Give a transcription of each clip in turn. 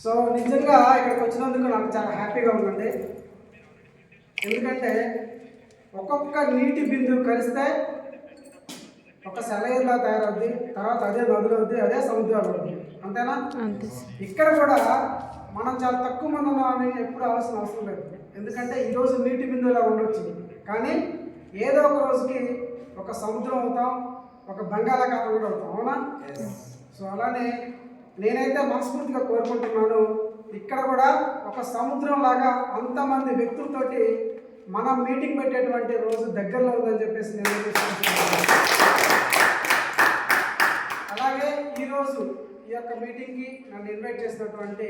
So నిజంగా ఇక్కడికి వచ్చినందుకు నాకు చాలా హ్యాపీగా ఉందండి. ఎందుకంటే ఒక్కొక్క నీటి బిందువు కలిస్తే ఒక సెలయేరులా తయారవుద్ది, తర్వాత అదే నదులు అవుద్ది, అదే సముద్రాలు అవుద్ది. అంతేనా? ఇక్కడ కూడా మనం చాలా తక్కువ మంది ఉన్నామని ఎప్పుడు ఆలోచన అవసరం లేదు. ఎందుకంటే ఈరోజు నీటి బిందువులా ఉండొచ్చు, కానీ ఏదో ఒక రోజుకి ఒక సముద్రం అవుతాం, ఒక బంగాళాఖాతం కూడా అవుతాం. అవునా? సో అలానే నేనైతే మనస్ఫూర్తిగా కోరుకుంటున్నాను, ఇక్కడ కూడా ఒక సముద్రం లాగా అంతమంది వ్యక్తులతోటి మనం మీటింగ్ పెట్టేటువంటి రోజు దగ్గరలో ఉందని చెప్పేసి నేను అలాగే ఈరోజు ఈ యొక్క మీటింగ్కి నన్ను ఇన్వైట్ చేసినటువంటి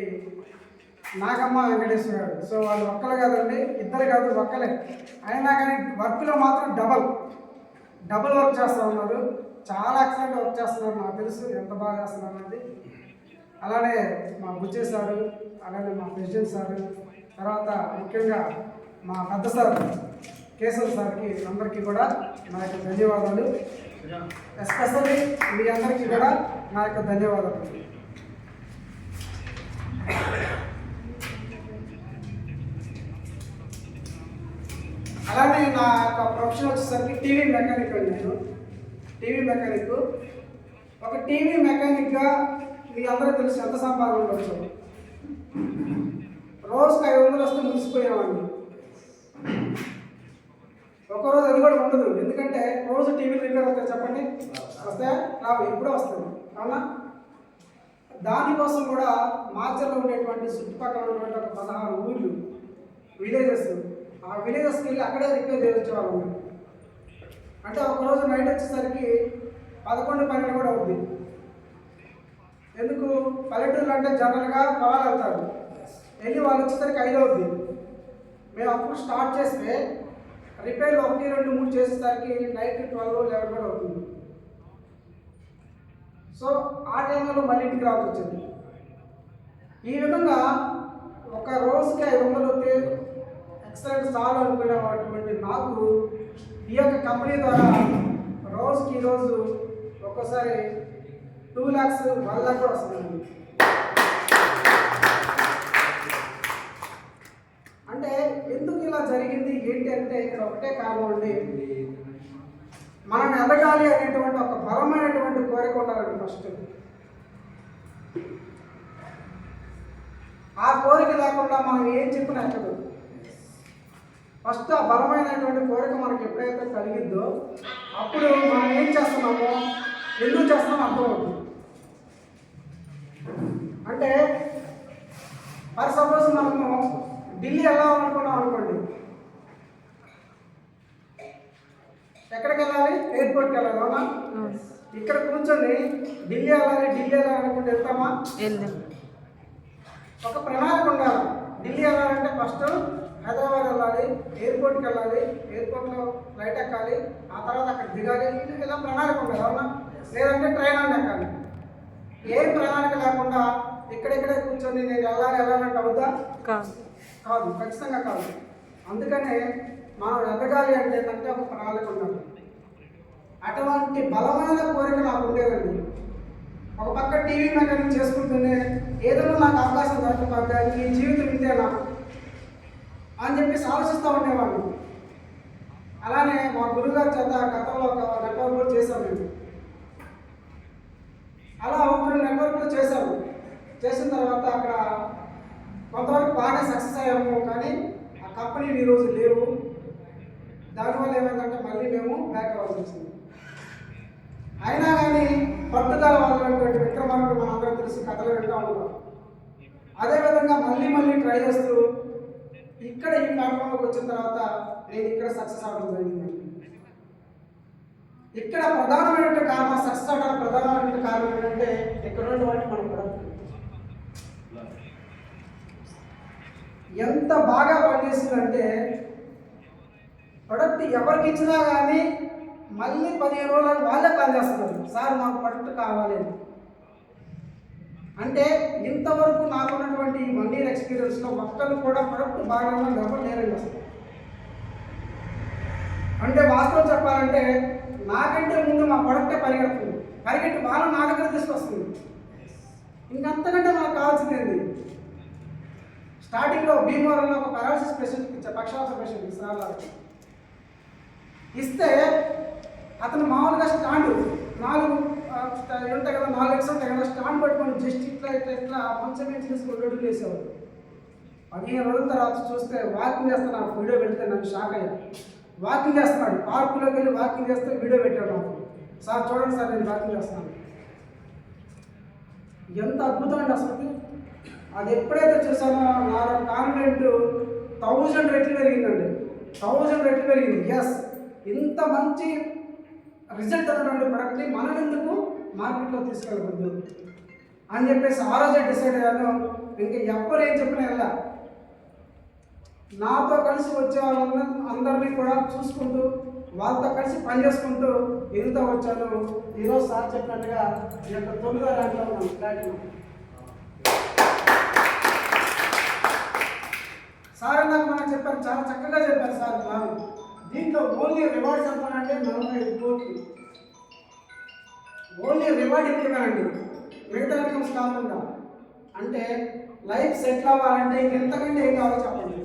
నాగమ్మ వెంకటేశ్వర గారు. సో వాళ్ళు ఒక్కరు కాదండి, ఇద్దరు కాదు, ఒక్కలే. అయినా కానీ వర్క్లో మాత్రం డబుల్ వర్క్ చేస్తూ ఉన్నారు. చాలా ఎక్సలెంట్ వర్క్ చేస్తున్నారు. నాకు తెలుసు ఎంత బాగా చేస్తున్నారు అన్నది. అలానే మా బుజ్జే సారు, అలానే మా ప్రెసిడెంట్ సారు, తర్వాత ముఖ్యంగా మా పెద్ద సార్ కేశవ్ సార్కి అందరికీ కూడా నా యొక్క ధన్యవాదాలు. ఎస్పెషల్లీ మీ అందరికీ కూడా నా యొక్క ధన్యవాదాలు. అలానే నా యొక్క ప్రొఫెషన్ వచ్చేసరికి టీవీ మెకానిక్ అండి. నేను టీవీ మెకానిక్. ఒక టీవీ మెకానిక్గా మీ అందరూ తెలుసు ఎంత సంపాదన ఉండొచ్చు. రోజుకి 500 వస్తే ముగిసిపోయేవాడిని. ఒకరోజు అది కూడా ఉండదు. ఎందుకంటే రోజు టీవీ రిపేర్ అవుతాయి, చెప్పండి, వస్తాయా? రావు, ఎప్పుడో వస్తుంది. అవునా? దానికోసం కూడా మార్చల్లో ఉండేటువంటి చుట్టుపక్కల ఉన్నటువంటి ఒక 16 ఊళ్ళు, విలేజెస్, ఆ విలేజెస్కి వెళ్ళి అక్కడే రిపేర్ చేయించేవాళ్ళం. అంటే ఒకరోజు నైట్ వచ్చేసరికి 11-12 కూడా అవుద్ది. ఎందుకు? పల్లెటూర్లు అంటే జనరల్గా పొలాలు వెళ్తారు, వెళ్ళి వాళ్ళు వచ్చేసరికి 5 అవుద్ది. మేము అప్పుడు స్టార్ట్ చేస్తే రిపేర్లు 1, 2, 3 చేసేసరికి నైట్ 12, 11 కూడా అవుతుంది. సో ఆ టైంలో మళ్ళీ ఇంటికి రావాల్సి వచ్చింది. ఈ విధంగా ఒక రోజుకి 500 వస్తే ఎక్సలెంట్ చాలు అనుకునేటువంటి నాకు ఈ యొక్క కంపెనీ ద్వారా రోజుకి ఈరోజు ఒక్కోసారి 2 lakhs 1 lakh కూడా వస్తుంది. అంటే ఎందుకు ఇలా జరిగింది ఏంటి అంటే ఇక్కడ ఒకటే కారణం అండి, మనం ఎదగాలి అనేటువంటి ఒక బలమైనటువంటి కోరిక ఉండాలండి. ఫస్ట్ ఆ కోరిక లేకుండా మనం ఏం చెప్పినా ఎక్కదు. ఫస్ట్ ఆ బలమైనటువంటి కోరిక మనకి ఎప్పుడైతే కలిగిద్దో అప్పుడు మనం ఏం చేస్తున్నామో ఎందుకు చేస్తున్నామో అర్థమవుతుంది. అంటే ఫర్ సపోజ్ మనము ఢిల్లీ వెళ్ళాలనుకున్నాం అనుకోండి, ఎక్కడికి వెళ్ళాలి? ఎయిర్పోర్ట్కి వెళ్ళాలి. అవునా? ఇక్కడ కూర్చొని ఢిల్లీ వెళ్ళాలనుకుంటే వెళ్తామా? ఒక ప్రణాళిక ఉండాలి. ఢిల్లీ వెళ్ళాలంటే ఫస్ట్ హైదరాబాద్ వెళ్ళాలి, ఎయిర్పోర్ట్కి వెళ్ళాలి, ఎయిర్పోర్ట్లో ఫ్లైట్ ఎక్కాలి, ఆ తర్వాత అక్కడ దిగాలి. ఇలా ప్రణాళిక ఉండాలి. అవునా? లేదంటే ట్రైన్ అని ఎక్కాలి. ఏం ప్రణాళిక లేకుండా ఇక్కడిక్కడే కూర్చొని నేను వెళ్ళాలంటే అవుతా? కాదు, ఖచ్చితంగా కాదు. అందుకనే మనం ఎదగాలి అంటే ఏంటంటే ఒక ప్రణాళిక ఉండాలి. అటువంటి బలమైన కోరిక నాకు ఉండేదండి. ఒక పక్క టీవీ మెకానిక్ చేసుకుంటూనే ఏదైనా నాకు అవకాశం దొరకకపోతే ఈ జీవితం ఇంతేనా అని చెప్పేసి ఆలోచిస్తూ ఉండేవాడిని. అలానే మా గురుగారి చేత గతంలో ఒక నెట్వర్క్ కూడా చేశాను నేను. అలా ఒక నెట్వర్క్లో చేశాను. చేసిన తర్వాత అక్కడ కొంతవరకు బాగా సక్సెస్ అయ్యాము, కానీ ఆ కంపెనీలు ఈరోజు లేవు. దానివల్ల ఏమైందంటే మళ్ళీ మేము బ్యాక్ అవ్వాల్సి వచ్చింది. అయినా కానీ పట్టుదల వాళ్ళటువంటి విక్రమార్కుడు మనందరం తెలిసి కథలు వింటూ ఉంటాం. అదేవిధంగా మళ్ళీ ట్రై చేస్తూ ఇక్కడ ఈ ప్లాట్ఫామ్లోకి వచ్చిన తర్వాత నేను ఇక్కడ సక్సెస్ అవ్వడం జరిగింది. ఇక్కడ ప్రధానమైనటువంటి కారణం, సక్సెస్ అవడానికి ప్రధానమైనటువంటి కారణం ఏంటంటే ఇక్కడ ఉన్నటువంటి మన ప్రొడక్ట్ ఎంత బాగా పనిచేస్తుందంటే, ప్రొడక్ట్ ఎవరికి ఇచ్చినా కానీ మళ్ళీ 15 రోజులకు వాళ్ళే కాల్ చేస్తున్నారు, సార్ మాకు ప్రొడక్ట్ కావాలి అంటే. ఇంతవరకు నాకున్నటువంటి 1 year ఎక్స్పీరియన్స్లో ఒక్కరు కూడా ప్రొడక్ట్ బాగా ఎవరు లేరండి అసలు. అంటే వాస్తవం చెప్పాలంటే నాకంటే ముందు మా ప్రొడక్టే పరిగెట్టి వాళ్ళు నా దగ్గర తీసుకొస్తుంది. ఇంకంతకంటే మనకు కావాల్సింది స్టార్టింగ్లో భీమవరంలో ఒక పారాలసిస్ పేషెంట్కి ఇచ్చారు, పక్షవాత పేషెంట్కి సార్లు ఇస్తే అతను మామూలుగా స్టాండ్ 4 ఉంటాయి కదా, 4 లెగ్స్ ఉంటాయి కదా, స్టాండ్ పట్టుకొని జస్ట్ ఇట్లా ఇట్లా ఇట్లా మంచం మీద తీసుకొని అడుగులు వేసేవాడు. 15 రోజుల తర్వాత చూస్తే వాకింగ్ చేస్తున్నా వీడియో పెడితే నాకు షాక్ అయ్యా. వాకింగ్ చేస్తున్నాడు, పార్కులోకి వెళ్ళి వాకింగ్ చేస్తే వీడియో పెట్టాడు నాకు. సార్ చూడండి సార్ నేను వాకింగ్ చేస్తున్నాను. ఎంత అద్భుతం అండి అసలు. అది ఎప్పుడైతే చూసానో నా కాన్ఫిడెంట్ 1000 రెట్లు పెరిగిందండి, 1000 రెట్లు పెరిగింది. ఎస్, ఇంత మంచి రిజల్ట్ ఉన్నటువంటి ప్రొడక్ట్ని మనం ఎందుకు మార్కెట్లో తీసుకెళ్ళకూడదు అని చెప్పేసి ఆ రోజే డిసైడ్ అయ్యాను. ఇంకా ఎవ్వరు ఏం చెప్పినా వెళ్ళా, నాతో కలిసి వచ్చే వాళ్ళందరినీ కూడా చూసుకుంటూ వాళ్ళతో కలిసి పనిచేసుకుంటూ ఇంత వచ్చాను. ఈరోజు సార్ చెప్పినట్టుగా ఈ యొక్క 9వ ర్యాంక్లో ఉన్నాను, ప్లాటినం. సార్ నాకు మనం చెప్పారు, చాలా చక్కగా చెప్పారు సార్. ప్లాన్ దీంట్లో ఓన్లీ రివార్డ్స్ ఎంతనంటే 45 కోట్లు ఓన్లీ రివార్డ్ ఇవ్వమేనండి, మిగతా ఇన్కమ్స్ కాకుండా. అంటే లైఫ్ సెటిల్ అవ్వాలంటే ఇంకెంతకంటే ఏం కావాలో చెప్పండి.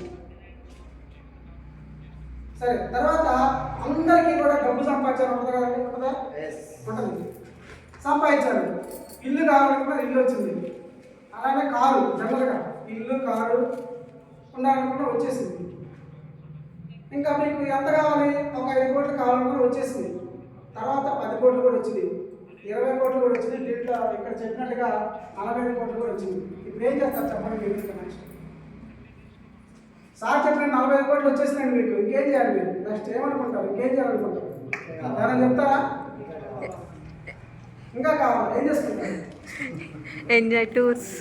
సరే, తర్వాత అందరికీ కూడా డబ్బు సంపాదించారు ఉంటుంది కదండి, ఉంటుందా? ఉంటుంది. సంపాదించారు, ఇల్లు కావాలనుకున్నా ఇల్లు వచ్చింది. అలానే కారు, జనరల్గా ఇల్లు కారు ఉండాలనుకున్నా వచ్చేసింది. ఇంకా మీకు ఎంత కావాలి, ఒక 5 కోట్లు కావాలనుకున్నా వచ్చేసింది. తర్వాత 10 కోట్లు కూడా వచ్చింది, 20 కోట్లు కూడా వచ్చింది. దీంట్లో ఇక్కడ చెప్పినట్టుగా 45 కోట్లు కూడా వచ్చింది. ఇప్పుడు ఏం చేస్తారు చెప్పండి మీరు? నెక్స్ట్ సార్ చెప్పిన 45 కోట్లు వచ్చేసినాయండి, మీకు ఇంకేం చేయాలి? మీరు నెక్స్ట్ ఏమనుకుంటారు, ఇంకేం చేయాలనుకుంటారు? ఎవరైనా చెప్తారా? ఇంకా కావాలి, ఏం చేసుకుంటారు? ఎంజాయ్ టూర్స్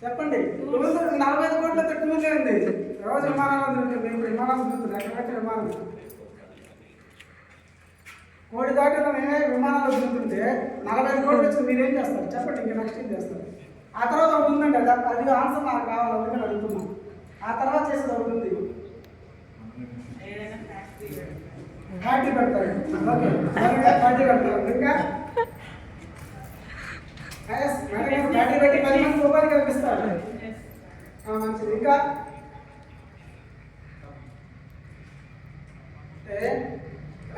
చెప్పండి. 45 కోట్ల తక్కువ చేయండి. రోజు విమానాలు తిరుగుతుంది, విమానాలు తిరుగుతుంది, ఎక్కడెక్కడ విమానం కోటి దాటిలో మేమే విమానాలు తిరుగుతుంటే 45 కోట్లు వచ్చి మీరేం చేస్తారు చెప్పండి? ఇంకా నెక్స్ట్ ఏం చేస్తారు? ఆ తర్వాత ఒకటి ఉందండి, అది ఆన్సర్ నాకు కావాలి, అందుకని అడుగుతున్నాం. ఆ తర్వాత చేసేది ఒకటి ఉంది, ఫ్యాక్టరీ పెడతారు. ఓకే, ఫ్యాక్టరీ పెడతారు. ఇంకా ఫ్యాక్టరీ పెట్టి 10 మంది ఉపాధి కల్పిస్తారు, మంచిది. ఇంకా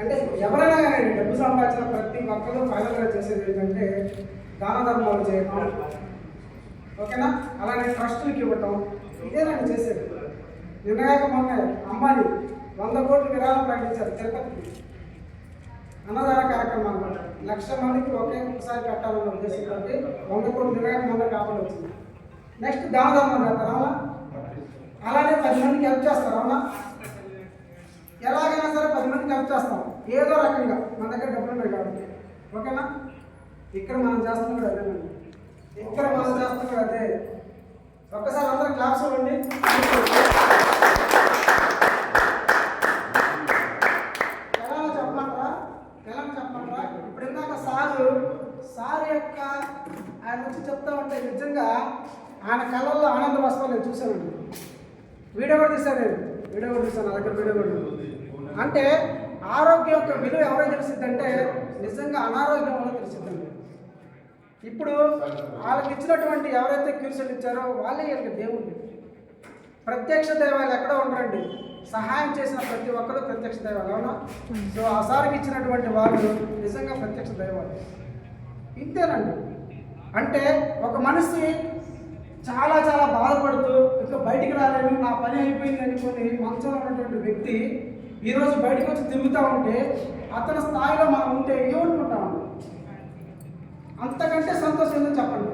అంటే ఎవరైనా కానీ డబ్బు సంపాదించిన ప్రతి ఒక్కరు ఫైనల్గా చేసేది ఏంటంటే దాన ధర్మాలు చేయటం, ఓకేనా? అలానే ట్రస్టులకి ఇవ్వటం, ఇదేనండి చేసేది. నిన్నగాక మొన్న అంబానీ 100 కోట్లు విరాళం ప్రకటించారు తిరుపతికి, అన్నదాన కార్యక్రమం అనమాట. 1,00,000 మందికి ఒకేసారి పెట్టాలన్న ఉద్దేశంతో 100 కోట్లు నిన్నగాక మొన్న కాపాడు వచ్చింది. నెక్స్ట్ దాన ధర్మం చేస్తారు, అవునా? అలానే 10 మందికి హెల్ప్ చేస్తారు, అవునా? ఎలాగైనా సరే 10 మందికి హెల్ప్ చేస్తాం ఏదో రకంగా, మన దగ్గర డబ్బులు ఉన్నాయి కాబట్టి, ఓకేనా? ఇక్కడ మనం చేస్తాం కూడా అదేనండి, ఇక్కడ మనం చేస్తాం కూడా అదే. ఒక్కసారి అందరూ క్లాప్స్ ఇవ్వండి. ఎలా చెప్పమంటారా? ఇప్పుడు ఇందాక సార్ యొక్క ఆయన వచ్చి చెప్తా ఉంటే నిజంగా ఆయన కళ్ళల్లో ఆనంద వస్తాను నేను చూశానండి. వీడియో కూడా తీశాను, నా దగ్గర వీడియో కూడా. అంటే ఆరోగ్యం యొక్క విలువ ఎవరైనా తెలిసిద్దంటే నిజంగా అనారోగ్యం వల్ల తెలిసిద్దండి. ఇప్పుడు వాళ్ళకి ఇచ్చినటువంటి ఎవరైతే క్యూర్సెలు ఇచ్చారో వాళ్ళే వీళ్ళకి దేవుడు. ప్రత్యక్ష దైవాలు ఎక్కడ ఉండరండి, సహాయం చేసిన ప్రతి ఒక్కరు ప్రత్యక్ష దైవాలు, అవునా? సో ఆ సార్కి ఇచ్చినటువంటి వాళ్ళు నిజంగా ప్రత్యక్ష దైవాలు. ఇంతేనండి. అంటే ఒక మనిషి చాలా చాలా బాధపడుతూ ఇంకా బయటికి రాలేను, నా పని అయిపోయింది అనుకుని మంచంలో ఉన్నటువంటి వ్యక్తి ఈరోజు బయటకు వచ్చి తిరుగుతూ ఉంటే అతని స్థాయిలో మనం ఉంటే ఏమనుకుంటామండి? అంతకంటే సంతోషం ఏంటో చెప్పండి.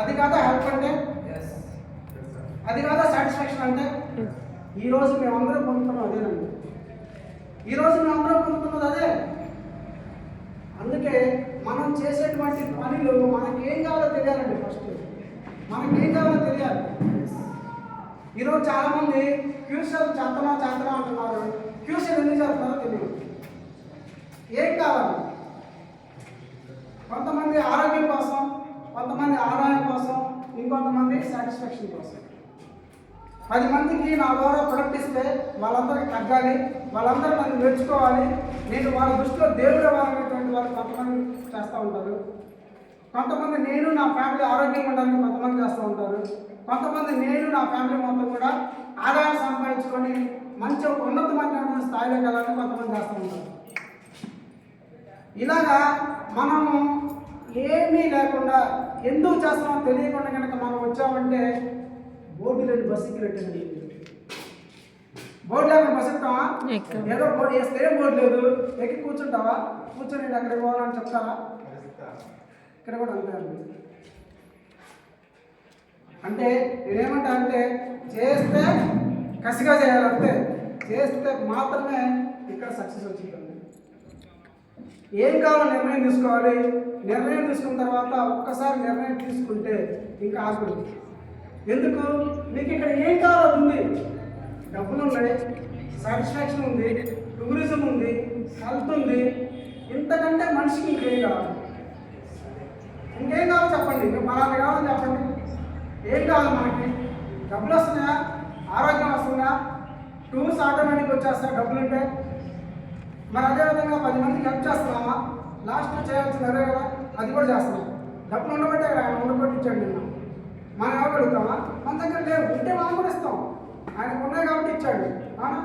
అది కాదా హెల్ప్ అంటే, అది కాదా సాటిస్ఫాక్షన్ అంటే? ఈరోజు మేమందరం పొందుతున్నాం అదేనండి, ఈరోజు మేమందరం పొందుతున్నది అదే. అందుకే మనం చేసేటువంటి పనులు మనకి ఏం కావాలో తెలియాలండి. ఫస్ట్ మనకేం కావాలో తెలియాలి. ఈరోజు చాలామంది క్యూసెల్ చేస్తామా అంటున్నారు, క్యూసెల్ ఎందుకు చేస్తున్నారో తెలియదు. ఏం కావాలి? కొంతమంది ఆరోగ్యం కోసం, కొంతమంది ఆదాయం కోసం, ఇంకొంతమంది సాటిస్ఫాక్షన్ కోసం. 10 మందికి నా ద్వారా ప్రొడక్ట్ ఇస్తే వాళ్ళందరికీ తగ్గాలి, వాళ్ళందరూ నన్ను నేర్చుకోవాలి, నేను వాళ్ళ దృష్టిలో దేవుడు అవ్వాలనేటువంటి వాళ్ళు కొంతమంది చేస్తూ ఉంటారు. కొంతమంది నేను నా ఫ్యామిలీ ఆరోగ్యంగా ఉండాలని కొంతమంది చేస్తూ ఉంటారు. కొంతమంది నేను నా ఫ్యామిలీ మొత్తం కూడా ఆదాయం సంపాదించుకొని మంచి ఒక ఉన్నతమైన స్థాయిలోకి వెళ్ళాలని కొంతమంది చేస్తూ ఉంటారు. ఇలాగా మనము ఏమీ లేకుండా ఎందుకు చేస్తున్నామో తెలియకుండా కనుక మనం వచ్చామంటే బోర్డు లేని బస్సు ఎక్కినట్టండి. బోర్డు లేకుండా బస్సు ఎక్కుతావా? ఏదో బోర్డు వేస్తే బోర్డు లేదు, ఎక్కి కూర్చుంటావా? కూర్చొని నేను ఎక్కడికి పోవాలని చెప్తారా? ఇక్కడ కూడా అంతే అండి. అంటే నేనేమంటా అంటే చేస్తే కసిగా చేయాలంటే చేస్తే మాత్రమే ఇక్కడ సక్సెస్ వచ్చింది. ఏం కావాలో నిర్ణయం తీసుకోవాలి. నిర్ణయం తీసుకున్న తర్వాత ఒక్కసారి నిర్ణయం తీసుకుంటే ఇంకా ఆగుడు. ఎందుకు? మీకు ఇక్కడ ఏం కావాలో ఉంది, డబ్బులు ఉన్నాయి, సాటిస్ఫాక్షన్ ఉంది, టూరిజం ఉంది, హెల్త్ ఉంది. ఇంతకంటే మనిషికి ఇంకేం కావాలి? ఇంకేం కావాలో చెప్పండి. ఇంకా పలానా కావాలని చెప్పండి. ఏం కావాలి మనకి? డబ్బులు వస్తున్నాయా? ఆరోగ్యం వస్తుందా? టూర్స్ ఆటోమేటిక్ వచ్చేస్తాయి డబ్బులు ఉంటే. మరి అదేవిధంగా 10 మందికి హెల్ప్ చేస్తున్నామా? లాస్ట్ చేయాల్సింది అదే కదా, అది కూడా చేస్తున్నాం. డబ్బులు ఉండబట్టే కదా ఆయన ఉండబట్టి ఇచ్చాడు. నిన్న మనం ఎవరు అడుగుతామా? మన దగ్గర లేవు, ఉంటే మనం కూడా ఇస్తాం. ఆయనకు ఉన్నాయి కాబట్టి ఇచ్చాడు. అవునా?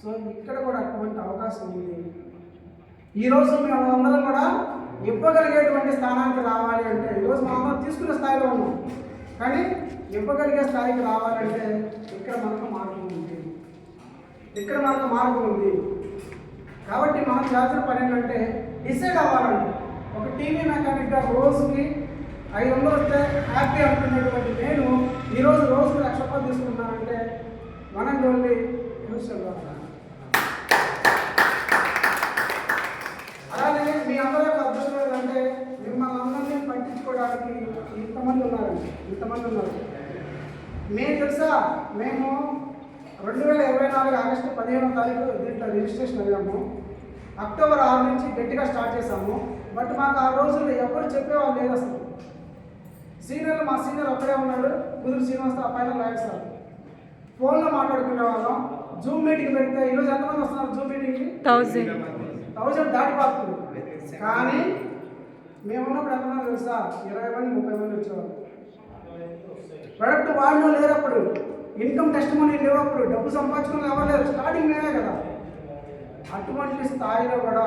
సో ఇక్కడ కూడా అటువంటి అవకాశం ఉంది. ఈరోజు మేము అందరం కూడా ఇవ్వగలిగేటువంటి స్థానానికి రావాలి అంటే, ఈరోజు మనం తీసుకునే స్థాయిలో ఉన్నాం, కానీ ఇవ్వగలిగే స్థాయికి రావాలంటే ఇక్కడ మనకు మార్గం ఉంది. ఇక్కడ మనకు మార్గం ఉంది. కాబట్టి మనం చేయాల్సిన పని ఏంటంటే డిసైడ్ అవ్వాలండి. ఒక టీవీ మెకానిక్గా రోజుకి 500 వస్తే హ్యాపీ అనుకునేటువంటి నేను ఈరోజు రోజుకి 1,00,000 రూపాయలు తీసుకుంటానంటే మనం ఓన్లీ ఫ్యూచర్. అలాగే మీ అందరూ అదృష్టం ఏంటంటే మిమ్మల్ని అందరినీ పట్టించుకోవడానికి ఇంతమంది ఉన్నారు. మీకు తెలుసా, మేము 2024 ఆగస్టు 15వ తారీఖు దీంట్లో రిజిస్ట్రేషన్ అయ్యాము. అక్టోబర్ 6 నుంచి గట్టిగా స్టార్ట్ చేసాము. బట్ మాకు ఆ రోజుల్లో ఎవరు చెప్పేవాళ్ళు లేదు అసలు. సీనియర్లు, మా సీనియర్ ఒక్కడే ఉన్నాడు, కుదురు శ్రీనివాస్, ఆ పైన లాయర్ సార్. ఫోన్లో మాట్లాడుకునే వాళ్ళం. జూమ్ మీటింగ్ పెడితే ఈరోజు ఎంతమంది వస్తున్నారు జూమ్ మీటింగ్కి? 1000 దాటిపోతుంది. కానీ మేము ఉన్నప్పుడు ఎంతమంది తెలుసా? 20 మంది 30 మంది వచ్చేవాళ్ళు. ప్రొడక్ట్ వాడినో లేనప్పుడు, ఇన్కమ్ టెస్ట్ మనీ లేవప్పుడు, డబ్బు సంపాదించుకుని ఎవరు లేరు, స్టార్టింగ్ మేమే కదా. అటువంటి స్థాయిలో కూడా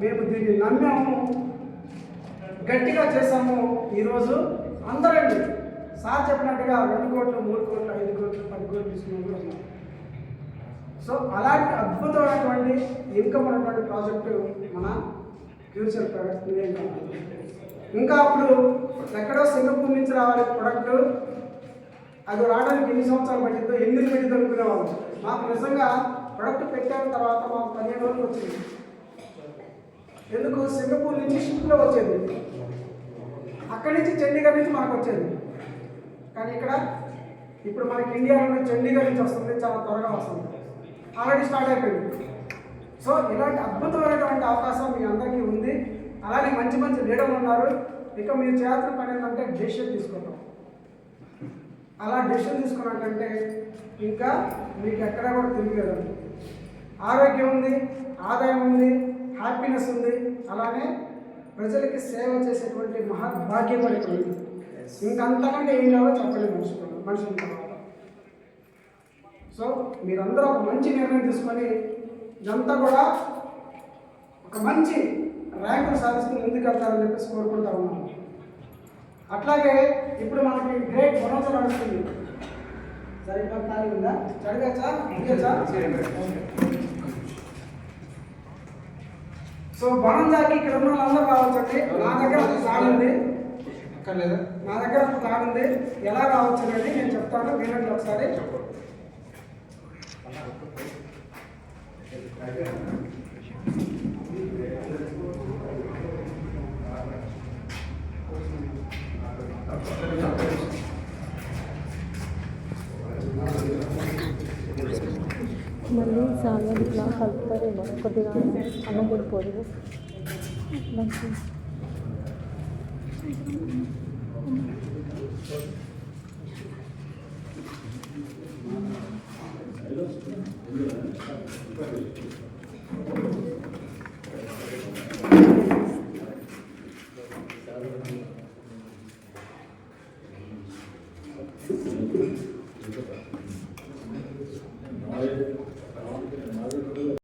మేము దీన్ని నమ్మాము, గట్టిగా చేసాము. ఈరోజు అందరండి సార్ చెప్పినట్టుగా 2 కోట్లు, 3 కోట్లు, 5 కోట్లు, 10 కోట్లు తీసుకున్నాం కూడా ఉన్నాం. సో అలాంటి అద్భుతమైనటువంటి ఇన్కమ్ ఉన్నటువంటి ప్రాజెక్టు మన ఫ్యూచర్ ప్రొడక్ట్. ఇంకా అప్పుడు ఎక్కడో సింగపూర్ నుంచి రావాలి ప్రొడక్ట్, అది రావడానికి ఎన్ని సంవత్సరాలు పట్టిందో, ఎన్ని పెట్టిందో అనుకునేవాళ్ళు. మాకు నిజంగా ప్రొడక్ట్ పెట్టిన తర్వాత మాకు 15 రోజులు వచ్చింది. ఎందుకు? సింగపూర్ నుంచి షిప్లో వచ్చేది, అక్కడి నుంచి చండీగఢ్ నుంచి మనకు వచ్చేది. కానీ ఇక్కడ ఇప్పుడు మనకి ఇండియా నుంచి చండీగఢ్ నుంచి వస్తుంది, చాలా త్వరగా వస్తుంది, ఆల్రెడీ స్టార్ట్ అయిపోయింది. సో ఇలాంటి అద్భుతమైనటువంటి అవకాశం మీ అందరికీ ఉంది. అలాగే మంచి మంచి లీడర్లు ఉన్నారు. ఇక మీరు చేయాల్సిన పని ఏంటంటే డెసిషన్ తీసుకోవడం. అలా డెసిషన్ తీసుకున్నట్టంటే ఇంకా మీకు ఎక్కడా కూడా తిరిగేదండి. ఆరోగ్యం ఉంది, ఆదాయం ఉంది, హ్యాపీనెస్ ఉంది, అలానే ప్రజలకి సేవ చేసేటువంటి మహద్భాగ్యం కూడా ఇక్కడ ఉంది. ఇంకంతకంటే ఏం కావాలో చెప్పలేదు మనుషుల తర్వాత. సో మీరందరూ ఒక మంచి నిర్ణయం తీసుకొని ఇదంతా కూడా ఒక మంచి ర్యాంకులు సాధిస్తూ ముందుకెళ్తారని చెప్పేసి కోరుకుంటా ఉన్నాను. అట్లాగే ఇప్పుడు మనకి గ్రేట్ మనోజ నడుస్తుంది. సరే ఖాళీ ఉందా? చదివచ్చా? సో బనంజాకి ఇక్కడ ఉన్న వాళ్ళందరూ రావచ్చండి. నా దగ్గర ఒక ప్లాన్ ఉంది. నా దగ్గర ఒక ప్లాన్ ఉంది, ఎలా రావచ్చు అనేది నేను చెప్తాను, వినండి ఒకసారి. మళ్ళీ చాలా ఇట్లా కలుపుతారేమో, కొద్దిగా అన్నం పడిపోదు. నాలుగు